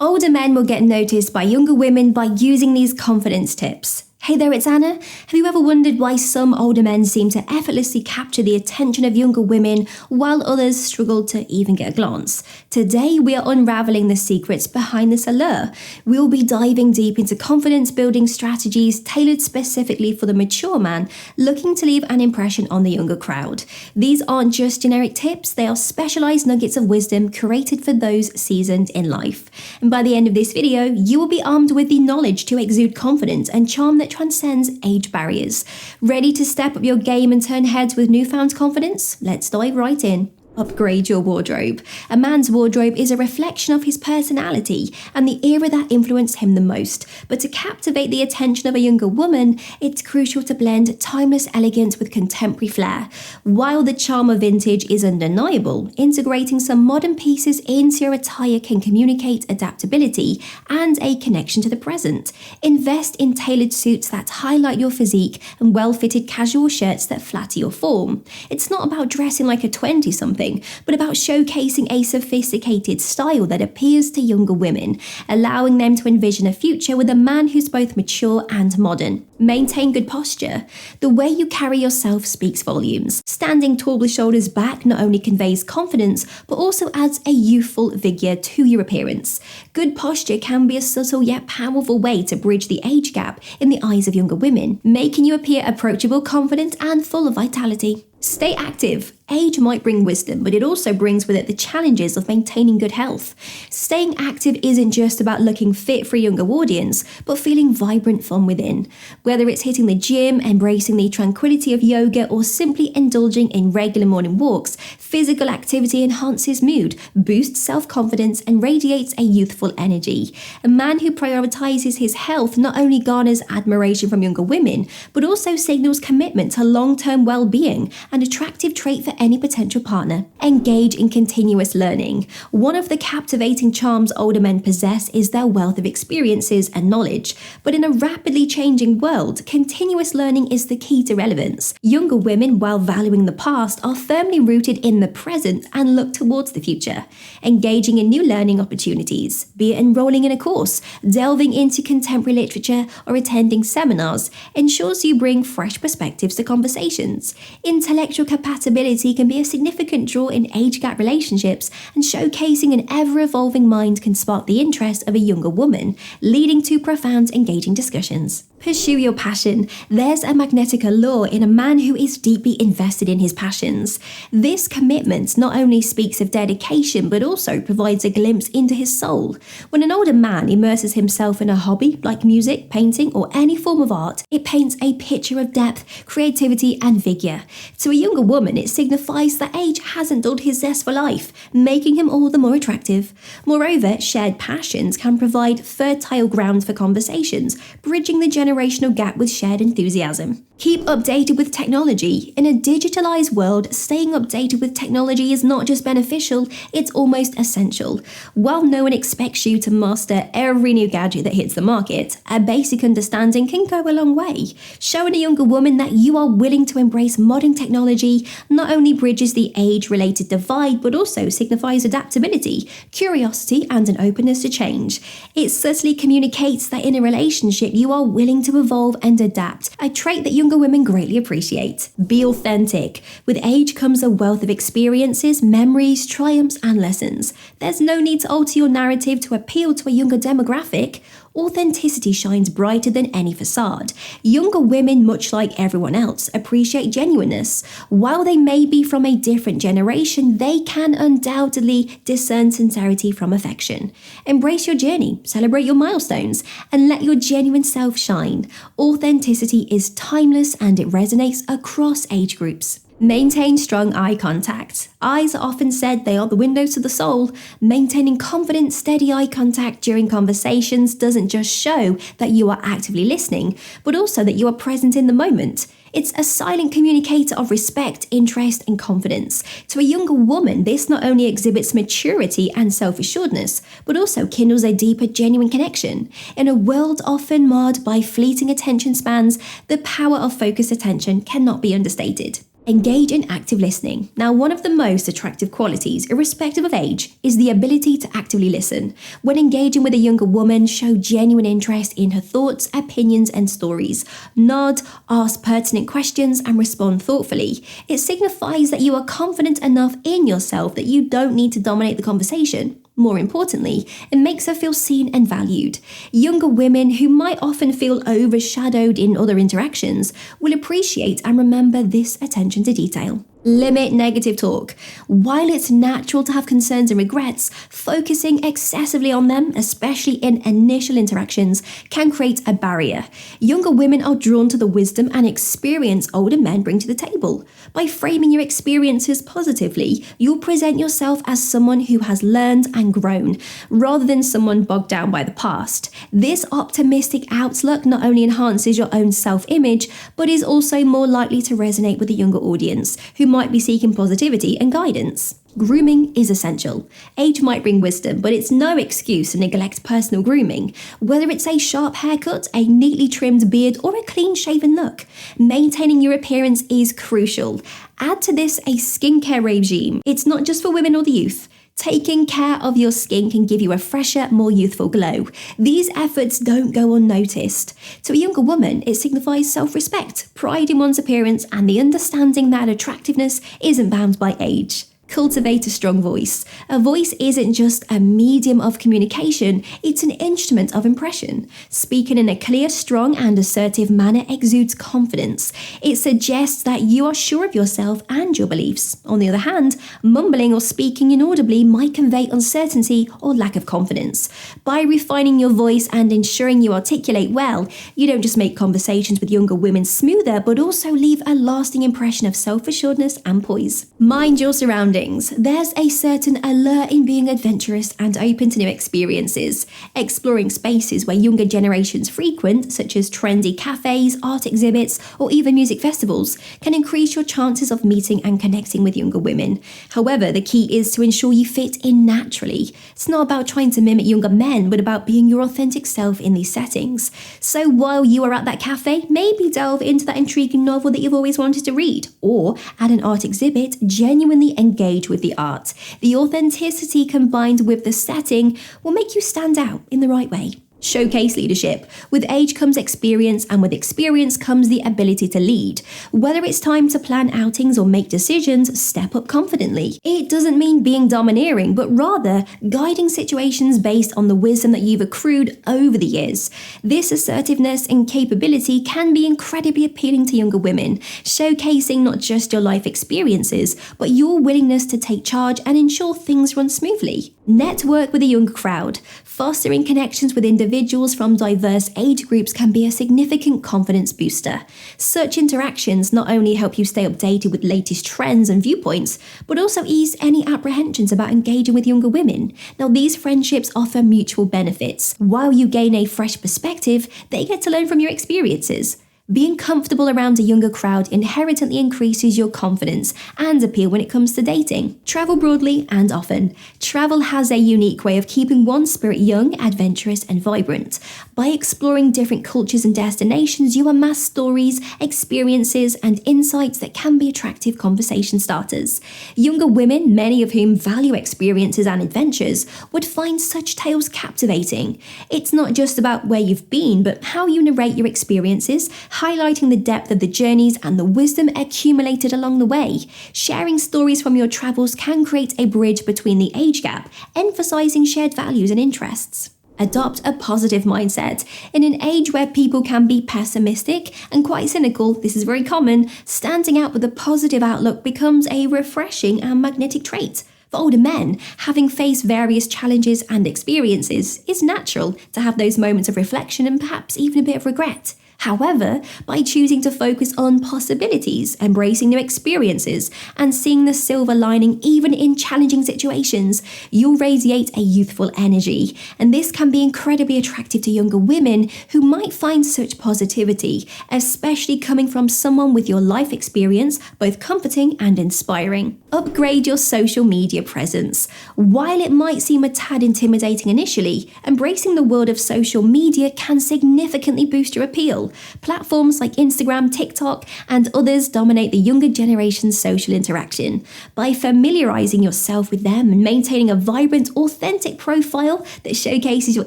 Older men will get noticed by younger women by using these confidence tips. Hey there, it's Anna. Have you ever wondered why some older men seem to effortlessly capture the attention of younger women while others struggle to even get a glance? Today, we are unraveling the secrets behind this allure. We'll be diving deep into confidence-building strategies tailored specifically for the mature man looking to leave an impression on the younger crowd. These aren't just generic tips, they are specialized nuggets of wisdom curated for those seasoned in life. And by the end of this video, you will be armed with the knowledge to exude confidence and charm that transcends age barriers. Ready to step up your game and turn heads with newfound confidence? Let's dive right in. Upgrade your wardrobe. A man's wardrobe is a reflection of his personality and the era that influenced him the most. But to captivate the attention of a younger woman, it's crucial to blend timeless elegance with contemporary flair. While the charm of vintage is undeniable, integrating some modern pieces into your attire can communicate adaptability and a connection to the present. Invest in tailored suits that highlight your physique and well-fitted casual shirts that flatter your form. It's not about dressing like a 20-something, but about showcasing a sophisticated style that appeals to younger women, allowing them to envision a future with a man who's both mature and modern. Maintain good posture. The way you carry yourself speaks volumes. Standing tall with shoulders back not only conveys confidence, but also adds a youthful vigor to your appearance. Good posture can be a subtle yet powerful way to bridge the age gap in the eyes of younger women, making you appear approachable, confident, and full of vitality. Stay active. Age might bring wisdom, but it also brings with it the challenges of maintaining good health. Staying active isn't just about looking fit for a younger audience, but feeling vibrant from within. Whether it's hitting the gym, embracing the tranquility of yoga, or simply indulging in regular morning walks, physical activity enhances mood, boosts self-confidence, and radiates a youthful energy. A man who prioritizes his health not only garners admiration from younger women, but also signals commitment to long-term well-being, an attractive trait for any potential partner. Engage in continuous learning. One of the captivating charms older men possess is their wealth of experiences and knowledge. But in a rapidly changing world, continuous learning is the key to relevance. Younger women, while valuing the past, are firmly rooted in the present and look towards the future. Engaging in new learning opportunities, be it enrolling in a course, delving into contemporary literature, or attending seminars, ensures you bring fresh perspectives to conversations. Intellectual compatibility can be a significant draw in age gap relationships, and showcasing an ever-evolving mind can spark the interest of a younger woman, leading to profound, engaging discussions. Pursue your passion. There's a magnetic allure in a man who is deeply invested in his passions. This commitment not only speaks of dedication, but also provides a glimpse into his soul. When an older man immerses himself in a hobby like music, painting, or any form of art, it paints a picture of depth, creativity, and vigor. To a younger woman, it signifies that age hasn't dulled his zest for life, making him all the more attractive. Moreover, shared passions can provide fertile ground for conversations, bridging the generational gap with shared enthusiasm. Keep updated with technology. In a digitalized world, staying updated with technology is not just beneficial, it's almost essential. While no one expects you to master every new gadget that hits the market, a basic understanding can go a long way. Showing a younger woman that you are willing to embrace modern technology not only bridges the age-related divide, but also signifies adaptability, curiosity, and an openness to change. It subtly communicates that in a relationship you are willing to evolve and adapt, a trait that younger women greatly appreciate. Be authentic. With age comes a wealth of experiences, memories, triumphs, and lessons. There's no need to alter your narrative to appeal to a younger demographic. Authenticity shines brighter than any facade. Younger women, much like everyone else, appreciate genuineness. While they may be from a different generation, they can undoubtedly discern sincerity from affection. Embrace your journey, celebrate your milestones, and let your genuine self shine. Authenticity is timeless and it resonates across age groups. Maintain strong eye contact. Eyes are often said they are the windows to the soul. Maintaining confident, steady eye contact during conversations doesn't just show that you are actively listening, but also that you are present in the moment. It's a silent communicator of respect, interest, and confidence. To a younger woman, this not only exhibits maturity and self-assuredness, but also kindles a deeper, genuine connection. In a world often marred by fleeting attention spans, the power of focused attention cannot be understated. Engage in active listening. Now, one of the most attractive qualities, irrespective of age, is the ability to actively listen. When engaging with a younger woman, show genuine interest in her thoughts, opinions, and stories. Nod, ask pertinent questions, and respond thoughtfully. It signifies that you are confident enough in yourself that you don't need to dominate the conversation. More importantly, it makes her feel seen and valued. Younger women who might often feel overshadowed in other interactions will appreciate and remember this attention to detail. Limit negative talk. While it's natural to have concerns and regrets, focusing excessively on them, especially in initial interactions, can create a barrier. Younger women are drawn to the wisdom and experience older men bring to the table. By framing your experiences positively, you'll present yourself as someone who has learned and grown, rather than someone bogged down by the past. This optimistic outlook not only enhances your own self-image, but is also more likely to resonate with a younger audience, who might be seeking positivity and guidance. Grooming is essential. Age might bring wisdom, but it's no excuse to neglect personal grooming. Whether it's a sharp haircut, a neatly trimmed beard, or a clean-shaven look, maintaining your appearance is crucial. Add to this a skincare regime. It's not just for women or the youth. Taking care of your skin can give you a fresher, more youthful glow. These efforts don't go unnoticed. To a younger woman, it signifies self-respect, pride in one's appearance, and the understanding that attractiveness isn't bound by age. Cultivate a strong voice. A voice isn't just a medium of communication, it's an instrument of impression. Speaking in a clear, strong, and assertive manner exudes confidence. It suggests that you are sure of yourself and your beliefs. On the other hand, mumbling or speaking inaudibly might convey uncertainty or lack of confidence. By refining your voice and ensuring you articulate well, you don't just make conversations with younger women smoother, but also leave a lasting impression of self-assuredness and poise. Mind your surroundings. There's a certain allure in being adventurous and open to new experiences. Exploring spaces where younger generations frequent, such as trendy cafes, art exhibits, or even music festivals, can increase your chances of meeting and connecting with younger women. However, the key is to ensure you fit in naturally. It's not about trying to mimic younger men, but about being your authentic self in these settings. So while you are at that cafe, maybe delve into that intriguing novel that you've always wanted to read, or at an art exhibit, genuinely engage with the art. The authenticity combined with the setting will make you stand out in the right way. Showcase leadership. With age comes experience, and with experience comes the ability to lead. Whether it's time to plan outings or make decisions, step up confidently. It doesn't mean being domineering, but rather guiding situations based on the wisdom that you've accrued over the years. This assertiveness and capability can be incredibly appealing to younger women, showcasing not just your life experiences, but your willingness to take charge and ensure things run smoothly. Network with a younger crowd. Fostering connections with individuals from diverse age groups can be a significant confidence booster. Such interactions not only help you stay updated with latest trends and viewpoints, but also ease any apprehensions about engaging with younger women. Now, these friendships offer mutual benefits. While you gain a fresh perspective, they get to learn from your experiences. Being comfortable around a younger crowd inherently increases your confidence and appeal when it comes to dating. Travel broadly and often. Travel has a unique way of keeping one's spirit young, adventurous, and vibrant. By exploring different cultures and destinations, you amass stories, experiences, and insights that can be attractive conversation starters. Younger women, many of whom value experiences and adventures, would find such tales captivating. It's not just about where you've been, but how you narrate your experiences, highlighting the depth of the journeys and the wisdom accumulated along the way. Sharing stories from your travels can create a bridge between the age gap, emphasizing shared values and interests. Adopt a positive mindset. In an age where people can be pessimistic and quite cynical, this is very common, standing out with a positive outlook becomes a refreshing and magnetic trait. For older men, having faced various challenges and experiences, it's natural to have those moments of reflection and perhaps even a bit of regret. However, by choosing to focus on possibilities, embracing new experiences, and seeing the silver lining even in challenging situations, you'll radiate a youthful energy. And this can be incredibly attractive to younger women who might find such positivity, especially coming from someone with your life experience, both comforting and inspiring. Upgrade your social media presence. While it might seem a tad intimidating initially, embracing the world of social media can significantly boost your appeal. well. Platforms like Instagram, TikTok, and others dominate the younger generation's social interaction. By familiarizing yourself with them and maintaining a vibrant, authentic profile that showcases your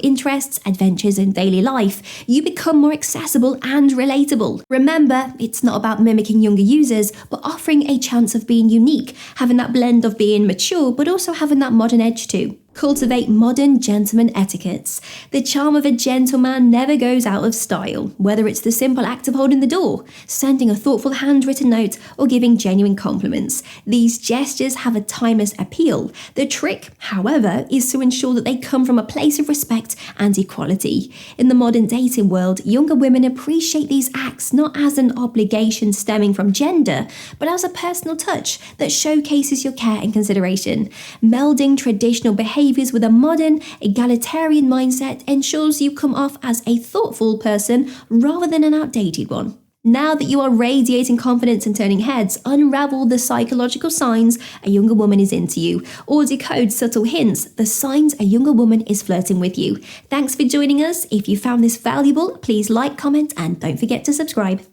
interests, adventures, and daily life, you become more accessible and relatable. Remember, it's not about mimicking younger users, but offering a chance of being unique, having that blend of being mature, but also having that modern edge too. Cultivate modern gentleman etiquettes. The charm of a gentleman never goes out of style, whether it's the simple act of holding the door, sending a thoughtful handwritten note, or giving genuine compliments. These gestures have a timeless appeal. The trick, however, is to ensure that they come from a place of respect and equality. In the modern dating world, younger women appreciate these acts not as an obligation stemming from gender, but as a personal touch that showcases your care and consideration. Melding traditional behaviors with a modern, egalitarian mindset ensures you come off as a thoughtful person rather than an outdated one. Now that you are radiating confidence and turning heads, unravel the psychological signs a younger woman is into you, or decode subtle hints, the signs a younger woman is flirting with you. Thanks for joining us. If you found this valuable, please like, comment, and don't forget to subscribe.